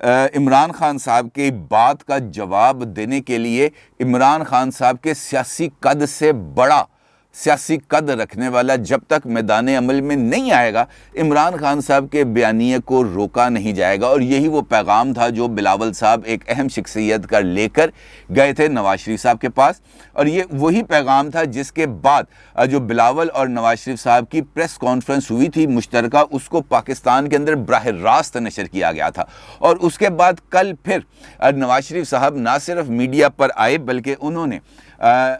عمران خان صاحب کی بات کا جواب دینے کے لیے عمران خان صاحب کے سیاسی قد سے بڑا سیاسی قد رکھنے والا جب تک میدان عمل میں نہیں آئے گا، عمران خان صاحب کے بیانیے کو روکا نہیں جائے گا۔ اور یہی وہ پیغام تھا جو بلاول صاحب ایک اہم شخصیت کا لے کر گئے تھے نواز شریف صاحب کے پاس، اور یہ وہی پیغام تھا جس کے بعد جو بلاول اور نواز شریف صاحب کی پریس کانفرنس ہوئی تھی مشترکہ، اس کو پاکستان کے اندر براہ راست نشر کیا گیا تھا۔ اور اس کے بعد کل پھر نواز شریف صاحب نہ صرف میڈیا پر آئے بلکہ انہوں نے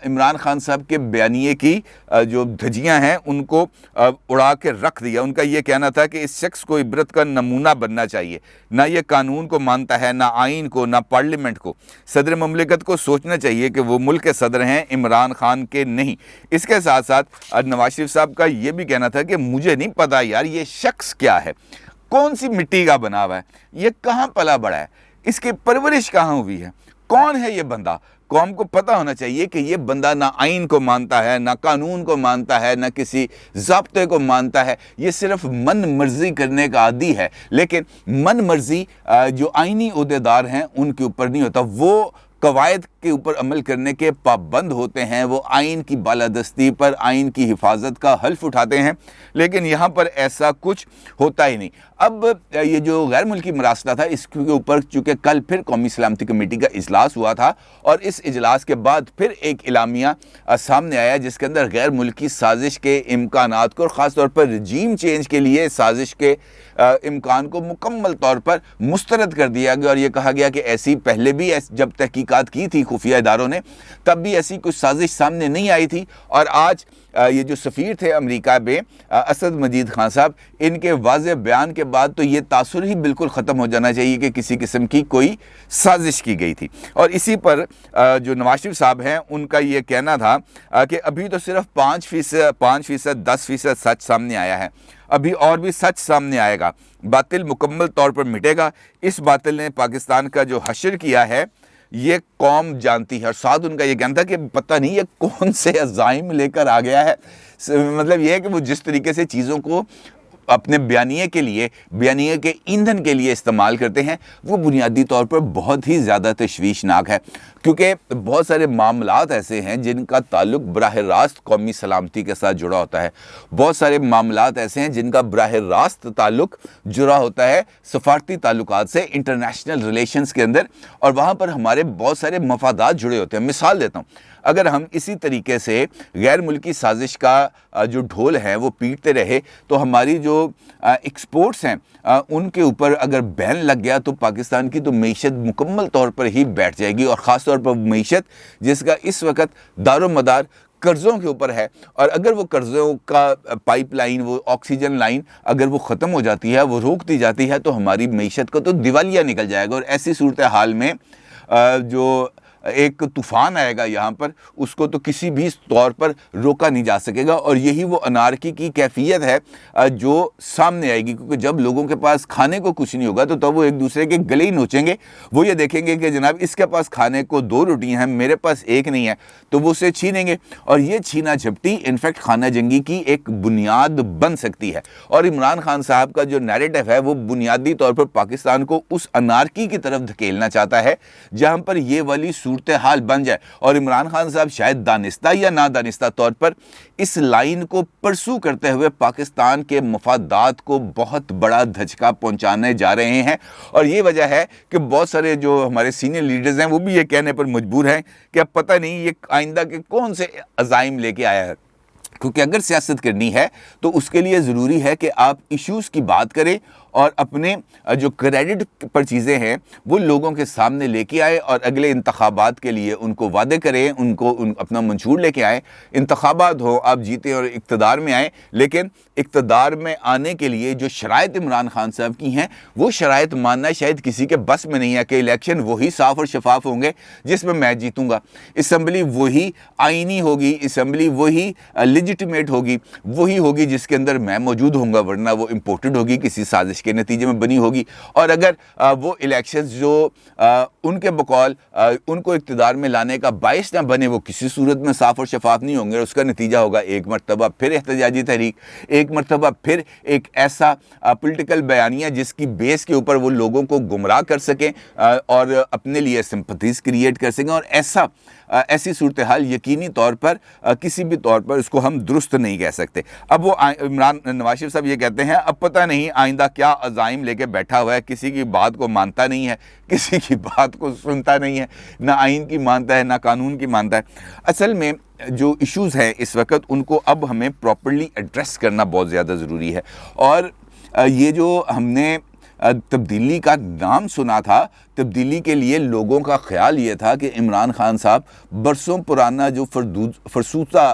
عمران خان صاحب کے بیانیے کی جو دھجیاں ہیں ان کو اڑا کے رکھ دیا۔ ان کا یہ کہنا تھا کہ اس شخص کو عبرت کا نمونہ بننا چاہیے، نہ یہ قانون کو مانتا ہے، نہ آئین کو، نہ پارلیمنٹ کو۔ صدر مملکت کو سوچنا چاہیے کہ وہ ملک کے صدر ہیں، عمران خان کے نہیں۔ اس کے ساتھ ساتھ نواز شریف صاحب کا یہ بھی کہنا تھا کہ مجھے نہیں پتا یار یہ شخص کیا ہے، کون سی مٹی کا بنا ہوا ہے، یہ کہاں پلا بڑا ہے، اس کی پرورش کہاں ہوئی ہے، کون ہے یہ بندہ۔ قوم کو پتہ ہونا چاہیے کہ یہ بندہ نہ آئین کو مانتا ہے، نہ قانون کو مانتا ہے، نہ کسی ضابطے کو مانتا ہے، یہ صرف من مرضی کرنے کا عادی ہے۔ لیکن من مرضی جو آئینی عہدیدار ہیں ان کے اوپر نہیں ہوتا، وہ قواعد کے اوپر عمل کرنے کے پابند ہوتے ہیں، وہ آئین کی بالادستی پر آئین کی حفاظت کا حلف اٹھاتے ہیں، لیکن یہاں پر ایسا کچھ ہوتا ہی نہیں۔ اب یہ جو غیر ملکی مراسلہ تھا اس کے اوپر چونکہ کل پھر قومی سلامتی کمیٹی کا اجلاس ہوا تھا، اور اس اجلاس کے بعد پھر ایک اعلامیہ سامنے آیا جس کے اندر غیر ملکی سازش کے امکانات کو اور خاص طور پر رجیم چینج کے لیے سازش کے امکان کو مکمل طور پر مسترد کر دیا گیا، اور یہ کہا گیا کہ ایسی پہلے بھی جب تحقیقات کی تھی خفیہ اداروں نے تب بھی ایسی کچھ سازش سامنے نہیں آئی تھی۔ اور آج یہ جو سفیر تھے امریکہ میں اسد مجید خان صاحب، ان کے واضح بیان کے بعد تو یہ تاثر ہی بالکل ختم ہو جانا چاہیے کہ کسی قسم کی کوئی سازش کی گئی تھی۔ اور اسی پر جو نواز شریف صاحب ہیں ان کا یہ کہنا تھا کہ ابھی تو صرف 5%، 10% سچ سامنے آیا ہے، ابھی اور بھی سچ سامنے آئے گا، باطل مکمل طور پر مٹے گا۔ اس باطل نے پاکستان کا جو حشر کیا ہے یہ قوم جانتی ہے۔ اور ساتھ ان کا یہ کہنا تھا کہ پتہ نہیں یہ کون سے عزائم لے کر آ گیا ہے، مطلب یہ ہے کہ وہ جس طریقے سے چیزوں کو اپنے بیانیے کے لیے، بیانیے کے ایندھن کے لیے استعمال کرتے ہیں، وہ بنیادی طور پر بہت ہی زیادہ تشویشناک ہے، کیونکہ بہت سارے معاملات ایسے ہیں جن کا تعلق براہ راست قومی سلامتی کے ساتھ جڑا ہوتا ہے، بہت سارے معاملات ایسے ہیں جن کا براہ راست تعلق جڑا ہوتا ہے سفارتی تعلقات سے، انٹرنیشنل ریلیشنز کے اندر، اور وہاں پر ہمارے بہت سارے مفادات جڑے ہوتے ہیں۔ مثال دیتا ہوں، اگر ہم اسی طریقے سے غیر ملکی سازش کا جو ڈھول ہے وہ پیٹتے رہے تو ہماری جو ایکسپورٹس ہیں ان کے اوپر اگر بین لگ گیا تو پاکستان کی تو معیشت مکمل طور پر ہی بیٹھ جائے گی، اور خاص طور پر معیشت جس کا اس وقت دار و مدار قرضوں کے اوپر ہے، اور اگر وہ قرضوں کا پائپ لائن، وہ آکسیجن لائن اگر وہ ختم ہو جاتی ہے، وہ روک دی جاتی ہے تو ہماری معیشت کا تو دیوالیہ نکل جائے گا، اور ایسی صورتحال میں جو ایک طوفان آئے گا یہاں پر اس کو تو کسی بھی طور پر روکا نہیں جا سکے گا، اور یہی وہ انارکی کی کیفیت ہے جو سامنے آئے گی، کیونکہ جب لوگوں کے پاس کھانے کو کچھ نہیں ہوگا تو تب وہ ایک دوسرے کے گلے ہی نوچیں گے، وہ یہ دیکھیں گے کہ جناب اس کے پاس کھانے کو 2 روٹیاں ہیں، میرے پاس ایک نہیں ہے، تو وہ اسے چھینیں گے، اور یہ چھینا جھپٹی انفیکٹ خانہ جنگی کی ایک بنیاد بن سکتی ہے۔ اور عمران خان صاحب کا جو نیریٹو ہے وہ بنیادی طور پر پاکستان کو اس انارکی کی طرف دھکیلنا چاہتا ہے جہاں پر یہ والی صورتحال بن جائے، اور عمران خان صاحب شاید دانستہ یا نادانستہ طور پر اس لائن کو پرسو کرتے ہوئے پاکستان کے مفادات کو بہت بڑا دھچکا پہنچانے جا رہے ہیں۔ اور یہ وجہ ہے کہ بہت سارے جو ہمارے سینئر لیڈرز ہیں وہ بھی یہ کہنے پر مجبور ہیں کہ اب پتہ نہیں یہ آئندہ کے کون سے عزائم لے کے آیا ہے، کیونکہ اگر سیاست کرنی ہے تو اس کے لیے ضروری ہے کہ آپ ایشوز کی بات کریں اور اپنے جو کریڈٹ پر چیزیں ہیں وہ لوگوں کے سامنے لے کے آئے، اور اگلے انتخابات کے لیے ان کو وعدے کریں، ان کو اپنا منشور لے کے آئیں۔ انتخابات ہو، آپ جیتے اور اقتدار میں آئیں، لیکن اقتدار میں آنے کے لیے جو شرائط عمران خان صاحب کی ہیں وہ شرائط ماننا شاید کسی کے بس میں نہیں ہے کہ الیکشن وہی صاف اور شفاف ہوں گے جس میں جیتوں گا، اسمبلی وہی آئینی ہوگی، اسمبلی وہی لیجیٹیمیٹ ہوگی، وہی ہوگی جس کے اندر میں موجود ہوں گا، ورنہ وہ امپورٹڈ ہوگی کسی سازش کے نتیجے میں بنی ہوگی. اور اگر وہ الیکشنز جو ان کے بقول ان کو اقتدار میں لانے کا باعث نہ بنے, وہ کسی صورت میں صاف اور شفاف نہیں ہوں گے. اس کا نتیجہ ہوگا ایک مرتبہ پھر احتجاجی تحریک, ایک مرتبہ پھر ایک ایسا پولیٹیکل بیانیہ جس کی بیس کے اوپر وہ لوگوں کو گمراہ کر سکیں اور اپنے لیے سمپتھیز کریٹ کر سکیں. اور ایسی صورتحال یقینی طور پر کسی بھی طور پر اس کو ہم درست نہیں کہہ سکتے. اب وہ نواز شریف صاحب یہ کہتے ہیں اب پتہ نہیں آئندہ کیا عزائم لے کے بیٹھا ہوا ہے, کسی کی بات کو مانتا نہیں ہے, کسی کی بات کو سنتا نہیں ہے, نہ آئین کی مانتا ہے نہ قانون کی مانتا ہے. اصل میں جو ایشوز ہیں اس وقت ان کو اب ہمیں پراپرلی ایڈریس کرنا بہت زیادہ ضروری ہے. اور یہ جو ہم نے تبدیلی کا نام سنا تھا, تبدیلی کے لیے لوگوں کا خیال یہ تھا کہ عمران خان صاحب برسوں پرانا جو فرسودہ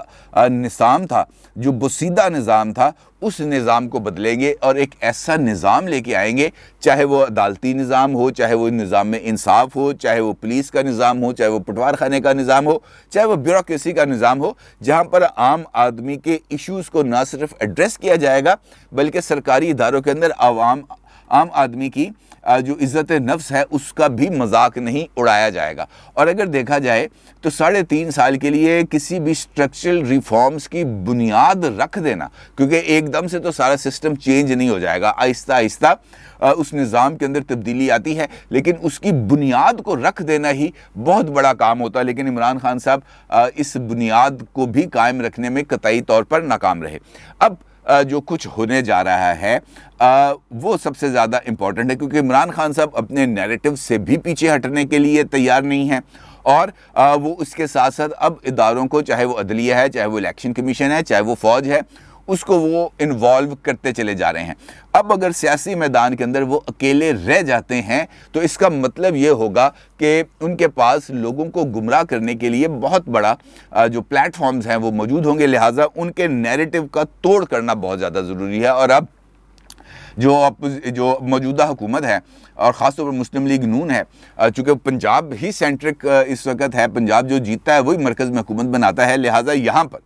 نظام تھا, جو بسیدہ نظام تھا, اس نظام کو بدلیں گے اور ایک ایسا نظام لے کے آئیں گے, چاہے وہ عدالتی نظام ہو, چاہے وہ نظام میں انصاف ہو, چاہے وہ پولیس کا نظام ہو, چاہے وہ پٹوار خانے کا نظام ہو, چاہے وہ بیوروکریسی کا نظام ہو, جہاں پر عام آدمی کے ایشوز کو نہ صرف ایڈریس کیا جائے گا بلکہ سرکاری اداروں کے اندر عام آدمی کی جو عزت نفس ہے اس کا بھی مذاق نہیں اڑایا جائے گا. اور اگر دیکھا جائے تو 3.5 سال کے لیے کسی بھی اسٹرکچرل ریفارمز کی بنیاد رکھ دینا, کیونکہ ایک دم سے تو سارا سسٹم چینج نہیں ہو جائے گا, آہستہ آہستہ اس نظام کے اندر تبدیلی آتی ہے, لیکن اس کی بنیاد کو رکھ دینا ہی بہت بڑا کام ہوتا ہے. لیکن عمران خان صاحب اس بنیاد کو بھی قائم رکھنے میں قطعی طور پر ناکام رہے. اب جو کچھ ہونے جا رہا ہے وہ سب سے زیادہ امپورٹنٹ ہے, کیونکہ عمران خان صاحب اپنے نیریٹو سے بھی پیچھے ہٹنے کے لیے تیار نہیں ہیں, اور وہ اس کے ساتھ ساتھ اب اداروں کو, چاہے وہ عدلیہ ہے, چاہے وہ الیکشن کمیشن ہے, چاہے وہ فوج ہے, اس کو وہ انوالو کرتے چلے جا رہے ہیں. اب اگر سیاسی میدان کے اندر وہ اکیلے رہ جاتے ہیں تو اس کا مطلب یہ ہوگا کہ ان کے پاس لوگوں کو گمراہ کرنے کے لیے بہت بڑا جو پلیٹ فارمز ہیں وہ موجود ہوں گے. لہٰذا ان کے نیریٹو کا توڑ کرنا بہت زیادہ ضروری ہے. اور اب جو موجودہ حکومت ہے, اور خاص طور پر مسلم لیگ نون ہے, چونکہ پنجاب ہی سینٹرک اس وقت ہے, پنجاب جو جیتتا ہے وہی مرکز میں حکومت بناتا ہے, لہٰذا یہاں پر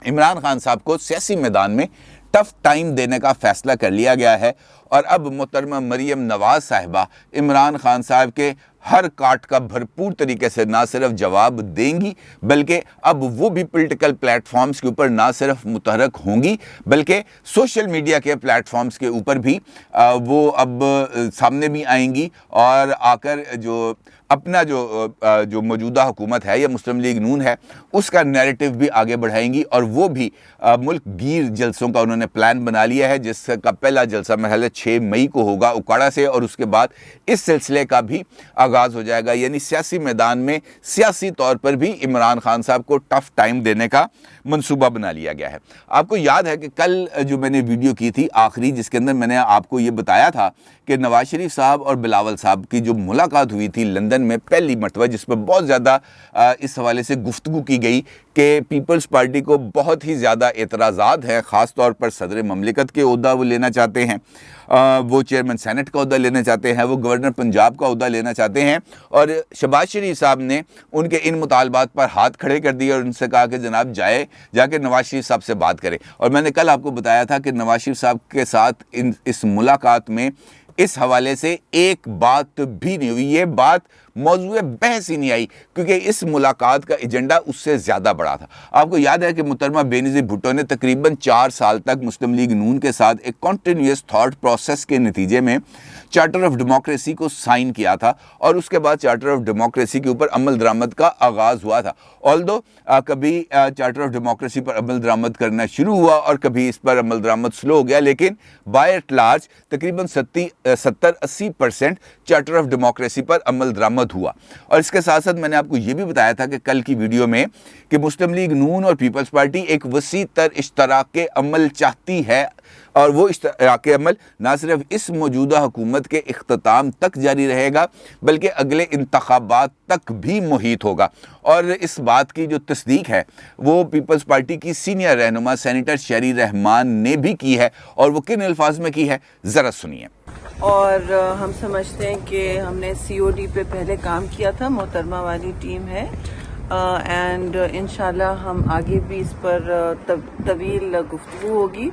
عمران خان صاحب کو سیاسی میدان میں ٹف ٹائم دینے کا فیصلہ کر لیا گیا ہے. اور اب محترمہ مریم نواز صاحبہ عمران خان صاحب کے ہر کاٹ کا بھرپور طریقے سے نہ صرف جواب دیں گی, بلکہ اب وہ بھی پولیٹیکل پلیٹ فارمز کے اوپر نہ صرف متحرک ہوں گی بلکہ سوشل میڈیا کے پلیٹ فارمز کے اوپر بھی وہ اب سامنے بھی آئیں گی, اور آ کر جو اپنا جو موجودہ حکومت ہے یا مسلم لیگ نون ہے اس کا نیریٹو بھی آگے بڑھائیں گی. اور وہ بھی ملک گیر جلسوں کا انہوں نے پلان بنا لیا ہے, جس کا پہلا جلسہ مرحلہ 6 مئی کو ہوگا اکاڑا سے, اور اس کے بعد اس سلسلے کا بھی آغاز ہو جائے گا. یعنی سیاسی میدان میں سیاسی طور پر بھی عمران خان صاحب کو ٹف ٹائم دینے کا منصوبہ بنا لیا گیا ہے. آپ کو یاد ہے کہ کل جو میں نے ویڈیو کی تھی آخری, جس کے اندر میں نے آپ کو یہ بتایا تھا کہ نواز شریف صاحب اور بلاول صاحب کی جو ملاقات ہوئی تھی لندن میں پہلی مرتبہ, جس پر بہت زیادہ اس حوالے سے گفتگو کی گئی کہ پیپلز پارٹی کو بہت ہی زیادہ اعتراضات ہیں, خاص طور پر صدر مملکت کے عہدہ وہ لینا چاہتے ہیں, وہ چیئرمین سینٹ کا عہدہ لینا چاہتے ہیں, وہ گورنر پنجاب کا عہدہ لینا چاہتے ہیں. اور شہباز شریف صاحب نے ان کے ان مطالبات پر ہاتھ کھڑے کر دیے اور ان سے کہا کہ جناب جا کے نواز شریف صاحب سے بات کریں. اور میں نے کل آپ کو بتایا تھا کہ نواز شریف صاحب کے ساتھ اس ملاقات میں اس حوالے سے ایک بات بھی نہیں ہوئی, یہ بات موضوع بحث ہی نہیں آئی, کیونکہ اس ملاقات کا ایجنڈا اس سے زیادہ بڑا تھا. آپ کو یاد ہے کہ محترمہ بینظیر بھٹو نے تقریباً 4 سال تک مسلم لیگ نون کے ساتھ ایک کنٹینیوس تھاٹ پروسیس کے نتیجے میں چارٹر آف ڈیموکریسی کو سائن کیا تھا, اور اس کے بعد چارٹر آف ڈیموکریسی کے اوپر عمل درآمد کا آغاز ہوا تھا. آلدو کبھی چارٹر آف ڈیموکریسی پر عمل درآمد کرنا شروع ہوا اور کبھی اس پر عمل درآمد سلو ہو گیا, لیکن بائی ایٹ لارج تقریباً 70-80% چارٹر آف ڈیموکریسی پر عمل درآمد ہوا. اور اس کے ساتھ ساتھ میں نے آپ کو یہ بھی بتایا تھا کہ کل کی ویڈیو میں کہ مسلم لیگ نون اور پیپلز پارٹی ایک وسیع تر اشتراک عمل چاہتی ہے, اور وہ اشتراک عمل نہ صرف اس موجودہ حکومت کے اختتام تک جاری رہے گا بلکہ اگلے انتخابات تک بھی محیط ہوگا. اور اس بات کی جو تصدیق ہے وہ پیپلز پارٹی کی سینئر رہنما سینیٹر شہری رحمان نے بھی کی ہے, اور وہ کن الفاظ میں کی ہے ذرا سنیے. اور ہم سمجھتے ہیں کہ ہم نے سی او ڈی پہ پہلے کام کیا تھا, محترمہ والی ٹیم ہے, اینڈ انشاءاللہ ہم آگے بھی اس پر طویل گفتگو ہوگی.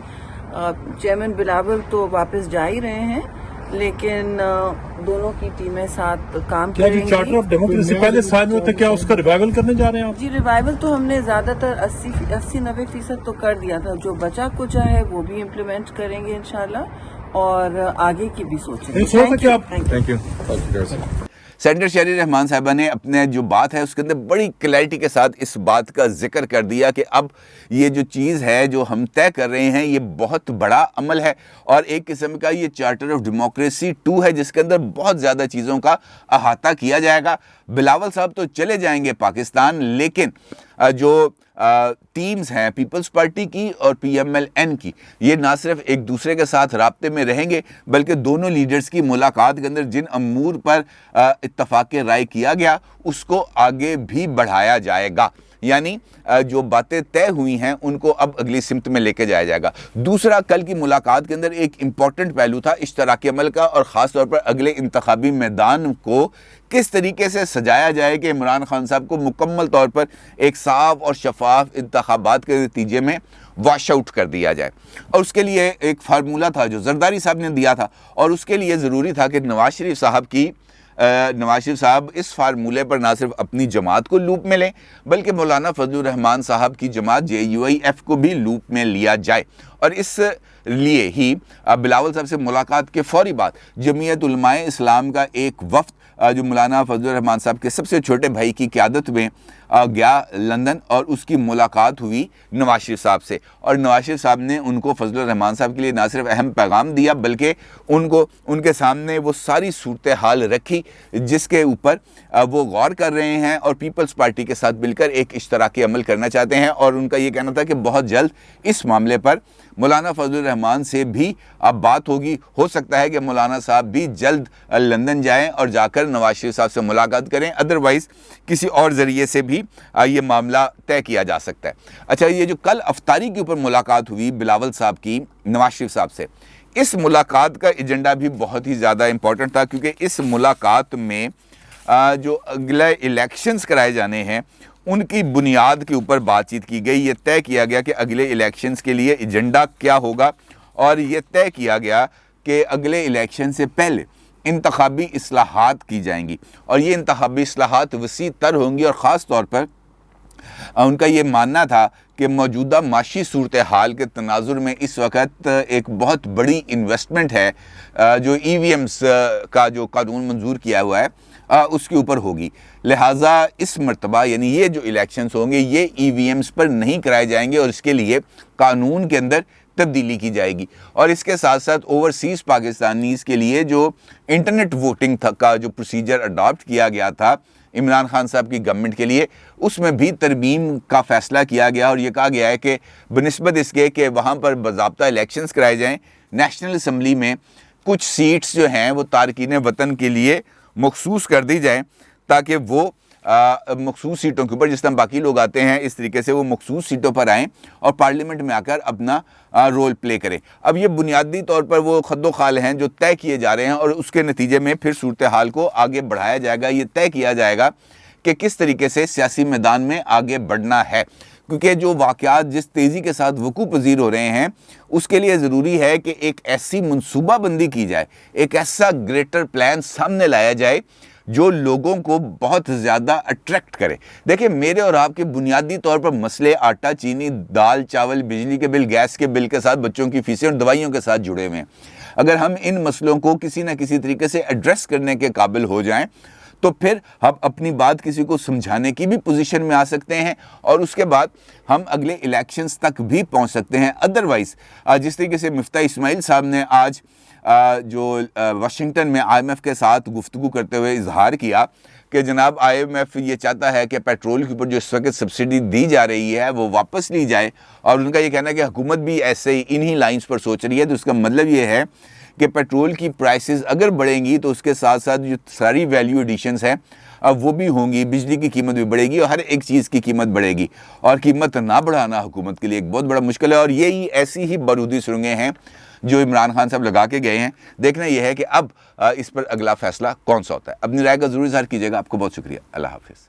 چیئرمین بلاول تو واپس جا ہی رہے ہیں، لیکن دونوں کی ٹیمیں ساتھ کام کیا کریں جو گی۔ چارٹر آف ڈیموکریسی پہلے سائن ہوتا ہے، کیا اس کا ریوائول کرنے جا رہے ہیں آپ؟ جی ریوائول تو ہم نے زیادہ تر 80-90% تو کر دیا تھا، جو بچا کچھ ہے وہ بھی امپلیمنٹ کریں گے انشاءاللہ، اور آگے کی بھی سوچیں گے۔ Thank you. سینیٹر شہری رحمان صاحبہ نے اپنے جو بات ہے اس کے اندر بڑی کلیئرٹی کے ساتھ اس بات کا ذکر کر دیا کہ اب یہ جو چیز ہے جو ہم طے کر رہے ہیں یہ بہت بڑا عمل ہے، اور ایک قسم کا یہ چارٹر آف ڈیموکریسی 2 ہے جس کے اندر بہت زیادہ چیزوں کا احاطہ کیا جائے گا۔ بلاول صاحب تو چلے جائیں گے پاکستان، لیکن جو ٹیمز ہیں پیپلز پارٹی کی اور پی ایم ایل این کی، یہ نہ صرف ایک دوسرے کے ساتھ رابطے میں رہیں گے بلکہ دونوں لیڈرز کی ملاقات کے اندر جن امور پر اتفاق رائے کیا گیا اس کو آگے بھی بڑھایا جائے گا، یعنی جو باتیں طے ہوئی ہیں ان کو اب اگلی سمت میں لے کے جایا جائے گا۔ دوسرا، کل کی ملاقات کے اندر ایک امپورٹنٹ پہلو تھا اشتراکی عمل کا، اور خاص طور پر اگلے انتخابی میدان کو کس طریقے سے سجایا جائے کہ عمران خان صاحب کو مکمل طور پر ایک صاف اور شفاف انتخابات کے نتیجے میں واش آؤٹ کر دیا جائے، اور اس کے لیے ایک فارمولہ تھا جو زرداری صاحب نے دیا تھا، اور اس کے لیے ضروری تھا کہ نواز شریف صاحب اس فارمولے پر نہ صرف اپنی جماعت کو لوپ میں لیں بلکہ مولانا فضل الرحمان صاحب کی جماعت JUIF کو بھی لوپ میں لیا جائے، اور اس لیے ہی بلاول صاحب سے ملاقات کے فوری بعد جمعیت علماء اسلام کا ایک وفد جو مولانا فضل الرحمان صاحب کے سب سے چھوٹے بھائی کی قیادت میں گیا لندن، اور اس کی ملاقات ہوئی نواز شریف صاحب سے، اور نواز شریف صاحب نے ان کو فضل الرحمان صاحب کے لیے نہ صرف اہم پیغام دیا بلکہ ان کے سامنے وہ ساری صورتحال رکھی جس کے اوپر وہ غور کر رہے ہیں اور پیپلز پارٹی کے ساتھ مل کر ایک اشتراکی عمل کرنا چاہتے ہیں، اور ان کا یہ کہنا تھا کہ بہت جلد اس معاملے پر مولانا فضل الرحمان سے بھی اب بات ہوگی، ہو سکتا ہے کہ مولانا صاحب بھی جلد لندن جائیں اور جا کر نواز شریف صاحب سے ملاقات کریں، ادروائز کسی اور ذریعے سے بھی یہ معاملہ طے کیا جا سکتا ہے۔ اچھا، یہ جو کل افطاری کے اوپر ملاقات ہوئی بلاول صاحب کی نواز شریف صاحب سے، اس ملاقات کا ایجنڈا بھی بہت ہی زیادہ امپورٹنٹ تھا، کیونکہ اس ملاقات میں جو اگلے الیکشنز کرائے جانے ہیں ان کی بنیاد کے اوپر بات چیت کی گئی۔ یہ طے کیا گیا کہ اگلے الیکشنز کے لیے ایجنڈا کیا ہوگا، اور یہ طے کیا گیا کہ اگلے الیکشن سے پہلے انتخابی اصلاحات کی جائیں گی، اور یہ انتخابی اصلاحات وسیع تر ہوں گی، اور خاص طور پر ان کا یہ ماننا تھا کہ موجودہ معاشی صورتحال کے تناظر میں اس وقت ایک بہت بڑی انویسٹمنٹ ہے جو EVMs کا جو قانون منظور کیا ہوا ہے اس کے اوپر ہوگی، لہٰذا اس مرتبہ یعنی یہ جو الیکشنز ہوں گے یہ EVMs پر نہیں کرائے جائیں گے، اور اس کے لیے قانون کے اندر تبدیلی کی جائے گی، اور اس کے ساتھ ساتھ اوورسیز پاکستانیز کے لیے جو انٹرنیٹ ووٹنگ کا جو پروسیجر اڈاپٹ کیا گیا تھا عمران خان صاحب کی گورنمنٹ کے لیے، اس میں بھی ترمیم کا فیصلہ کیا گیا، اور یہ کہا گیا ہے کہ بنسبت اس کے کہ وہاں پر باضابطہ الیکشنز کرائے جائیں، نیشنل اسمبلی میں کچھ سیٹس جو ہیں وہ تارکین وطن کے لیے مخصوص کر دی جائیں، تاکہ وہ مخصوص سیٹوں کے اوپر جس طرح باقی لوگ آتے ہیں اس طریقے سے وہ مخصوص سیٹوں پر آئیں اور پارلیمنٹ میں آ کر اپنا رول پلے کریں۔ اب یہ بنیادی طور پر وہ خد و خال ہیں جو طے کیے جا رہے ہیں، اور اس کے نتیجے میں پھر صورتحال کو آگے بڑھایا جائے گا، یہ طے کیا جائے گا کہ کس طریقے سے سیاسی میدان میں آگے بڑھنا ہے، کیونکہ جو واقعات جس تیزی کے ساتھ وقوع پذیر ہو رہے ہیں اس کے لیے ضروری ہے کہ ایک ایسی منصوبہ بندی کی جائے، ایک ایسا گریٹر پلان سامنے لایا جائے جو لوگوں کو بہت زیادہ اٹریکٹ کرے۔ دیکھیں، میرے اور آپ کے بنیادی طور پر مسئلے آٹا، چینی، دال، چاول، بجلی کے بل، گیس کے بل کے ساتھ بچوں کی فیسیں اور دوائیوں کے ساتھ جڑے ہوئے ہیں۔ اگر ہم ان مسئلوں کو کسی نہ کسی طریقے سے ایڈریس کرنے کے قابل ہو جائیں تو پھر ہم اپنی بات کسی کو سمجھانے کی بھی پوزیشن میں آ سکتے ہیں، اور اس کے بعد ہم اگلے الیکشنز تک بھی پہنچ سکتے ہیں۔ ادروائز جس طریقے سے مفتاح اسماعیل صاحب نے آج جو واشنگٹن میں IMF کے ساتھ گفتگو کرتے ہوئے اظہار کیا کہ جناب IMF یہ چاہتا ہے کہ پیٹرول کے اوپر جو اس وقت سبسڈی دی جا رہی ہے وہ واپس لی جائے، اور ان کا یہ کہنا ہے کہ حکومت بھی ایسے ہی انہی لائنز پر سوچ رہی ہے، تو اس کا مطلب یہ ہے کہ پیٹرول کی پرائسز اگر بڑھیں گی تو اس کے ساتھ ساتھ جو ساری ویلیو ایڈیشنز ہیں اب وہ بھی ہوں گی، بجلی کی قیمت بھی بڑھے گی اور ہر ایک چیز کی قیمت بڑھے گی، اور قیمت نہ بڑھانا حکومت کے لیے ایک بہت بڑا مشکل ہے، اور یہی ایسی ہی بارودی سرنگیں ہیں جو عمران خان صاحب لگا کے گئے ہیں۔ دیکھنا یہ ہے کہ اب اس پر اگلا فیصلہ کون سا ہوتا ہے۔ اپنی رائے کا ضرور اظہار کیجیے گا۔ آپ کو بہت شکریہ۔ اللہ حافظ۔